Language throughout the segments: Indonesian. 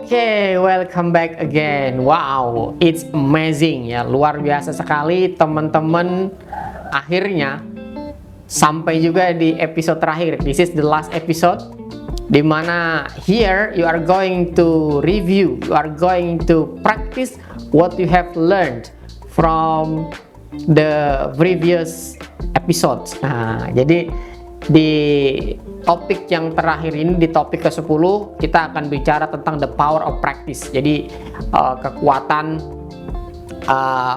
Oke, welcome back again. Wow, it's amazing ya, luar biasa sekali teman-teman. Akhirnya sampai juga di episode terakhir. This is the last episode, dimana here you are going to review, you are going to practice what you have learned from the previous episodes. Nah, jadi di topik yang terakhir ini, di topik ke-10, kita akan bicara tentang the power of practice. Jadi kekuatan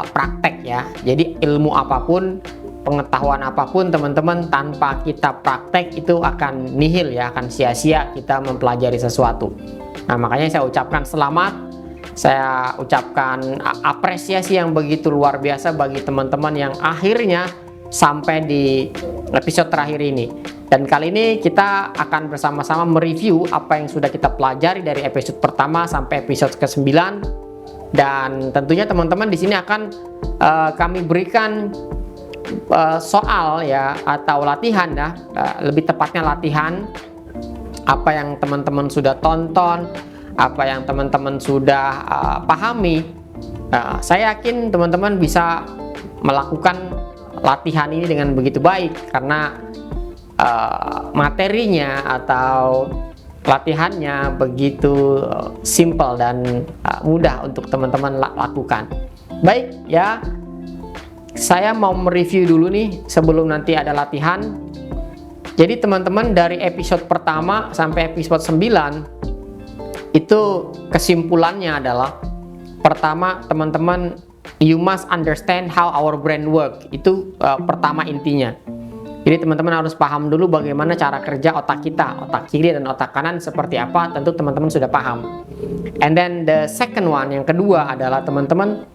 praktek ya. Jadi ilmu apapun, pengetahuan apapun teman-teman, tanpa kita praktek itu akan nihil ya, akan sia-sia kita mempelajari sesuatu. Nah, makanya saya ucapkan selamat, saya ucapkan apresiasi yang begitu luar biasa bagi teman-teman yang akhirnya sampai di episode terakhir ini. Dan kali ini kita akan bersama-sama mereview apa yang sudah kita pelajari dari episode pertama sampai episode ke-9. Dan tentunya teman-teman di sini akan kami berikan soal ya, atau latihan ya, lebih tepatnya latihan apa yang teman-teman sudah tonton, apa yang teman-teman sudah pahami. Saya yakin teman-teman bisa melakukan latihan ini dengan begitu baik, karena materinya atau latihannya begitu simple dan mudah untuk teman-teman lakukan. Baik ya, saya mau mereview dulu nih sebelum nanti ada latihan. Jadi teman-teman, dari episode pertama sampai episode 9 itu kesimpulannya adalah, pertama teman-teman, you must understand how our brain work. Itu pertama intinya. Jadi teman-teman harus paham dulu bagaimana cara kerja otak kita, otak kiri dan otak kanan seperti apa. Tentu teman-teman sudah paham. And then the second one, yang kedua adalah teman-teman,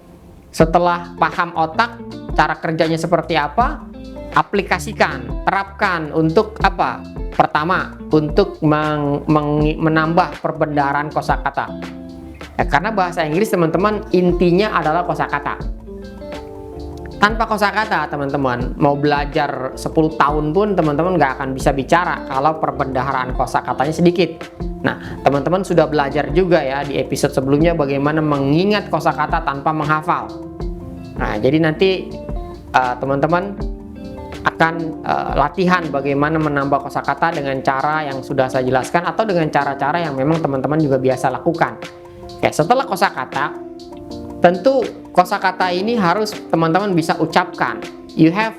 setelah paham otak, cara kerjanya seperti apa, aplikasikan, terapkan untuk apa? Pertama, untuk menambah perbendaharaan kosakata. Ya, karena bahasa Inggris teman-teman intinya adalah kosakata. Tanpa kosakata teman-teman, mau belajar 10 tahun pun teman-teman nggak akan bisa bicara kalau perbendaharaan kosakatanya sedikit. Nah, teman-teman sudah belajar juga ya di episode sebelumnya bagaimana mengingat kosakata tanpa menghafal. Nah, jadi nanti teman-teman akan latihan bagaimana menambah kosakata dengan cara yang sudah saya jelaskan, atau dengan cara-cara yang memang teman-teman juga biasa lakukan. Oke, setelah kosakata, tentu kosakata ini harus teman-teman bisa ucapkan. You have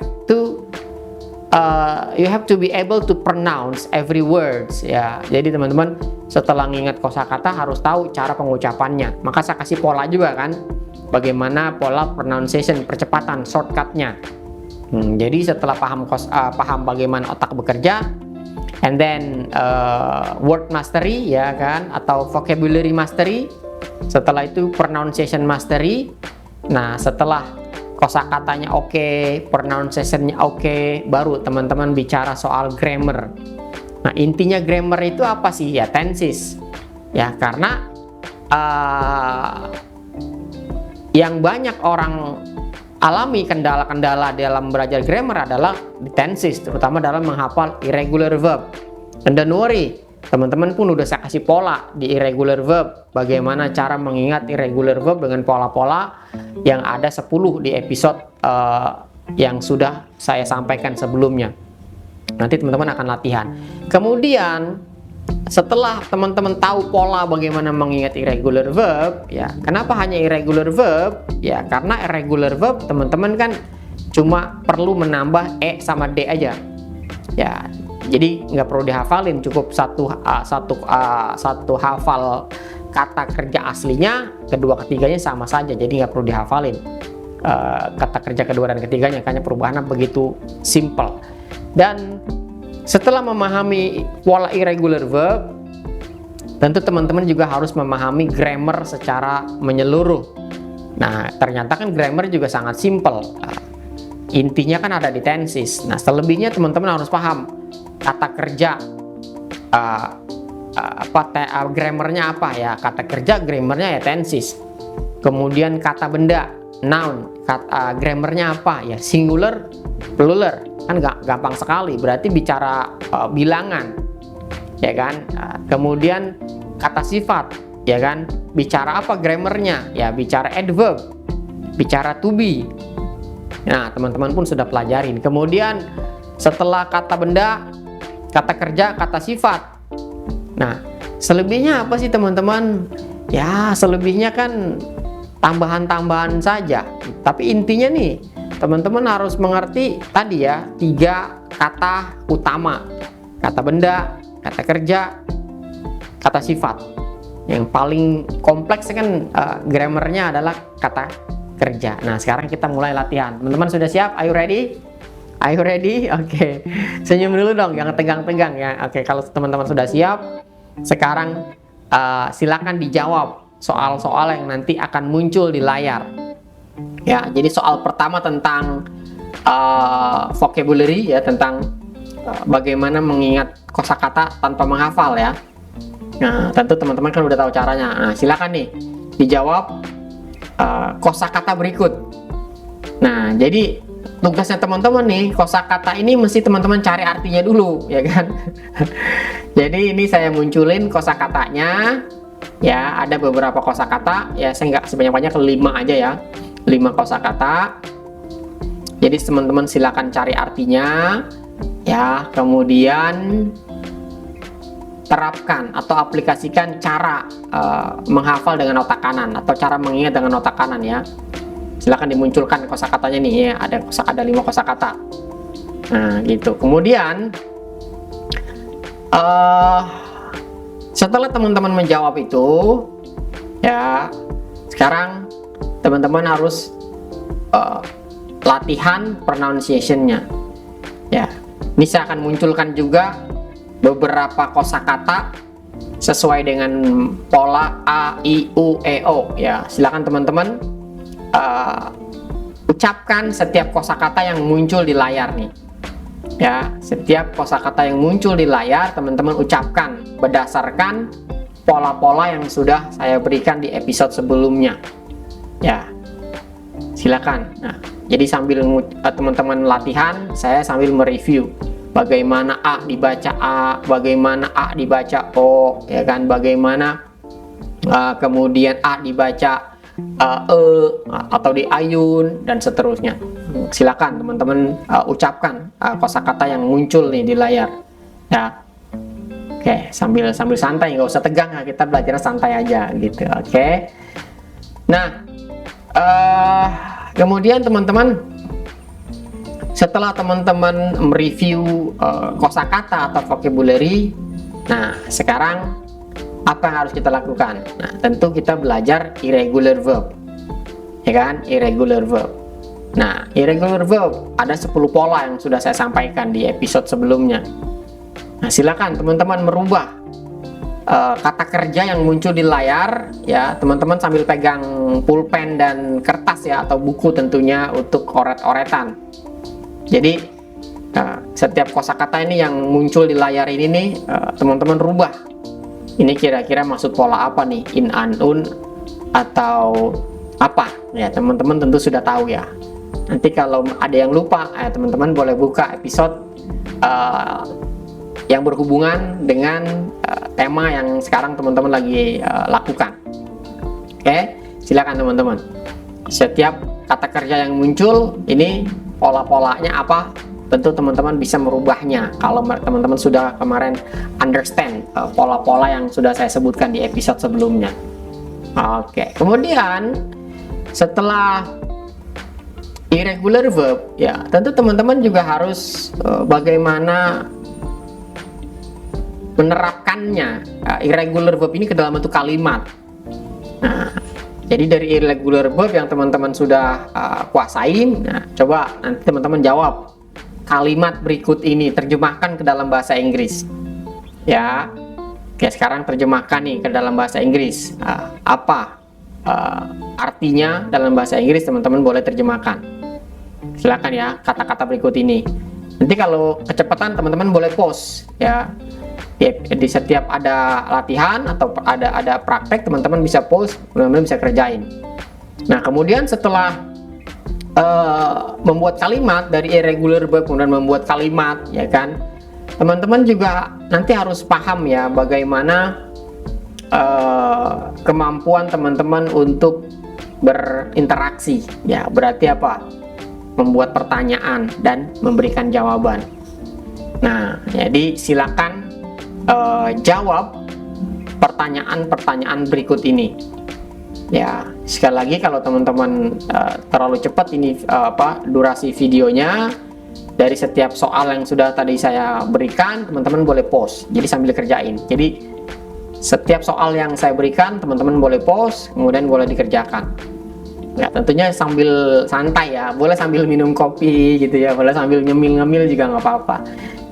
to be able to pronounce every words ya. Jadi teman-teman setelah mengingat kosakata harus tahu cara pengucapannya. Maka saya kasih pola juga kan, bagaimana pola pronunciation, percepatan, shortcutnya. Jadi setelah paham bagaimana otak bekerja, and then word mastery ya kan, atau vocabulary mastery. Setelah itu pronunciation mastery. Nah, setelah kosakatanya oke, pronunciation-nya oke, baru teman-teman bicara soal grammar. Nah, intinya grammar itu apa sih? Ya, tenses. Ya, karena yang banyak orang alami kendala-kendala dalam belajar grammar adalah di tenses, terutama dalam menghafal irregular verb. And don't worry, teman-teman pun udah saya kasih pola di irregular verb, bagaimana cara mengingat irregular verb dengan pola-pola yang ada 10 di episode yang sudah saya sampaikan sebelumnya. Nanti teman-teman akan latihan. Kemudian setelah teman-teman tahu pola bagaimana mengingat irregular verb ya, kenapa hanya irregular verb? Ya, karena irregular verb teman-teman kan cuma perlu menambah E sama D aja. Ya, jadi nggak perlu dihafalin, cukup satu hafal kata kerja aslinya, kedua ketiganya sama saja, jadi nggak perlu dihafalin kata kerja kedua dan ketiganya, karena perubahannya begitu simple. Dan setelah memahami pola irregular verb, tentu teman-teman juga harus memahami grammar secara menyeluruh. Nah, ternyata kan grammar juga sangat simple. Intinya kan ada di tenses. Nah, selebihnya teman-teman harus paham kata kerja, grammarnya apa ya? Kata kerja grammarnya ya tenses. Kemudian kata benda, noun, grammarnya apa ya? Singular, plural. Kan gampang sekali, berarti bicara bilangan ya kan. Kemudian kata sifat, ya kan? Bicara apa grammarnya? Ya bicara adverb, bicara to be. Nah, teman-teman pun sudah pelajarin. Kemudian setelah kata benda, kata kerja, kata sifat. Nah, selebihnya apa sih teman-teman? Ya, selebihnya kan tambahan-tambahan saja. Tapi intinya nih, teman-teman harus mengerti tadi ya, 3 kata utama. Kata benda, kata kerja, kata sifat. Yang paling kompleks kan grammarnya adalah kata kerja. Nah, sekarang kita mulai latihan. Teman-teman sudah siap? Are you ready? Are you ready? Oke. Senyum dulu dong, jangan tegang-tegang ya. Oke, kalau teman-teman sudah siap, sekarang silakan dijawab soal-soal yang nanti akan muncul di layar. Ya, jadi soal pertama tentang vocabulary ya, tentang bagaimana mengingat kosakata tanpa menghafal ya. Nah, tentu teman-teman kan udah tahu caranya. Nah, silakan nih dijawab kosakata berikut. Nah, jadi tugasnya teman-teman nih, kosakata ini mesti teman-teman cari artinya dulu, ya kan? Jadi ini saya munculin kosakatanya. Ya, ada beberapa kosakata. Ya, saya nggak sebanyak-banyak, 5 aja ya. 5 kosakata. Jadi teman-teman silakan cari artinya. Ya, kemudian terapkan atau aplikasikan cara menghafal dengan otak kanan atau cara mengingat dengan otak kanan ya. Silakan dimunculkan kosakatanya nih ya, ada 5 kosakata. Nah, gitu. Kemudian setelah teman-teman menjawab itu ya, sekarang teman-teman harus latihan pronunciation-nya. Ya. Ini saya akan munculkan juga beberapa kosakata sesuai dengan pola A, I, U, E, O ya. Silakan teman-teman ucapkan setiap kosakata yang muncul di layar nih. Ya, setiap kosakata yang muncul di layar teman-teman ucapkan berdasarkan pola-pola yang sudah saya berikan di episode sebelumnya. Ya. Silakan. Nah, jadi sambil teman-teman latihan, saya sambil mereview bagaimana A dibaca A, bagaimana A dibaca O, ya kan? Bagaimana kemudian A dibaca atau diayun dan seterusnya. Silakan teman-teman ucapkan kosakata yang muncul nih di layar. Ya. Oke, sambil santai, nggak usah tegang ya, kita belajar santai aja gitu. Oke. Nah, kemudian teman-teman, setelah teman-teman mereview kosakata atau vocabulary, nah sekarang apa yang harus kita lakukan? Nah, tentu kita belajar irregular verb, ya kan? Irregular verb. Nah, irregular verb ada 10 pola yang sudah saya sampaikan di episode sebelumnya. Nah, silakan teman-teman merubah kata kerja yang muncul di layar ya, teman-teman sambil pegang pulpen dan kertas ya, atau buku tentunya untuk oret-oretan. Jadi setiap kosakata ini yang muncul di layar ini nih, teman-teman rubah. Ini kira-kira maksud pola apa nih? In, an, un, atau apa? Ya, teman-teman tentu sudah tahu ya. Nanti kalau ada yang lupa, teman-teman boleh buka episode yang berhubungan dengan tema yang sekarang teman-teman lagi lakukan. Oke, silakan teman-teman. Setiap kata kerja yang muncul ini pola-polanya apa? Tentu teman-teman bisa merubahnya kalau teman-teman sudah kemarin understand pola-pola yang sudah saya sebutkan di episode sebelumnya. Oke, kemudian setelah irregular verb ya, tentu teman-teman juga harus bagaimana menerapkannya irregular verb ini ke dalam bentuk kalimat. Nah, jadi dari irregular verb yang teman-teman sudah kuasain, nah coba nanti teman-teman jawab kalimat berikut ini, terjemahkan ke dalam bahasa Inggris. Ya, oke, sekarang terjemahkan nih ke dalam bahasa Inggris. Apa artinya dalam bahasa Inggris, teman-teman boleh terjemahkan. Silakan ya, kata-kata berikut ini. Nanti kalau kecepatan teman-teman boleh pause ya. Di setiap ada latihan atau ada praktek, teman-teman bisa pause, teman-teman bisa kerjain. Nah, kemudian setelah membuat kalimat dari irregular verb, kemudian membuat kalimat, ya kan, teman-teman juga nanti harus paham ya bagaimana kemampuan teman-teman untuk berinteraksi. Ya, berarti apa? Membuat pertanyaan dan memberikan jawaban. Nah, jadi silakan jawab pertanyaan-pertanyaan berikut ini. Ya, sekali lagi kalau teman-teman terlalu cepat ini durasi videonya, dari setiap soal yang sudah tadi saya berikan, teman-teman boleh pause. Jadi sambil kerjain. Jadi setiap soal yang saya berikan, teman-teman boleh pause, kemudian boleh dikerjakan. Ya, tentunya sambil santai ya, boleh sambil minum kopi gitu ya, boleh sambil nyemil-ngemil juga nggak apa-apa.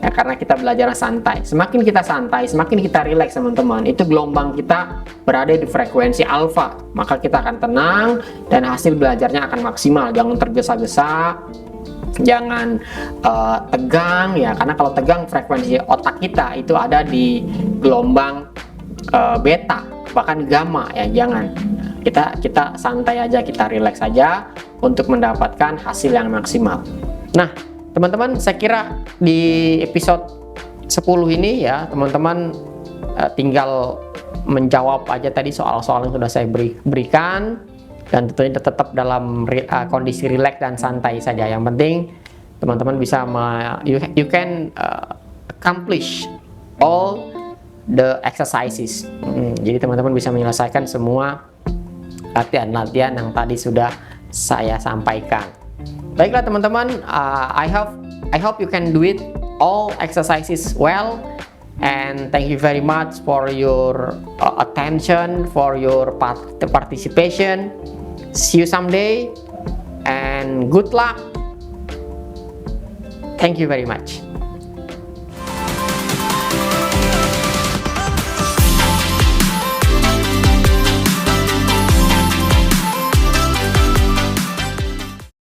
Ya, karena kita belajar santai. Semakin kita santai, semakin kita rileks teman-teman. Itu gelombang kita berada di frekuensi alfa, maka kita akan tenang dan hasil belajarnya akan maksimal. Jangan tergesa-gesa, jangan tegang ya, karena kalau tegang frekuensi otak kita itu ada di gelombang beta, bahkan gamma ya. Jangan, kita santai aja, kita rileks aja untuk mendapatkan hasil yang maksimal. Nah teman-teman, saya kira di episode 10 ini ya teman-teman tinggal menjawab aja tadi soal-soal yang sudah saya berikan, dan tentunya tetap dalam kondisi rileks dan santai saja. Yang penting teman-teman bisa you can accomplish all the exercises. Jadi teman-teman bisa menyelesaikan semua latihan-latihan yang tadi sudah saya sampaikan. Baiklah teman-teman, I hope you can do it all exercises well, and thank you very much for your attention, for your participation. See you someday and good luck. Thank you very much.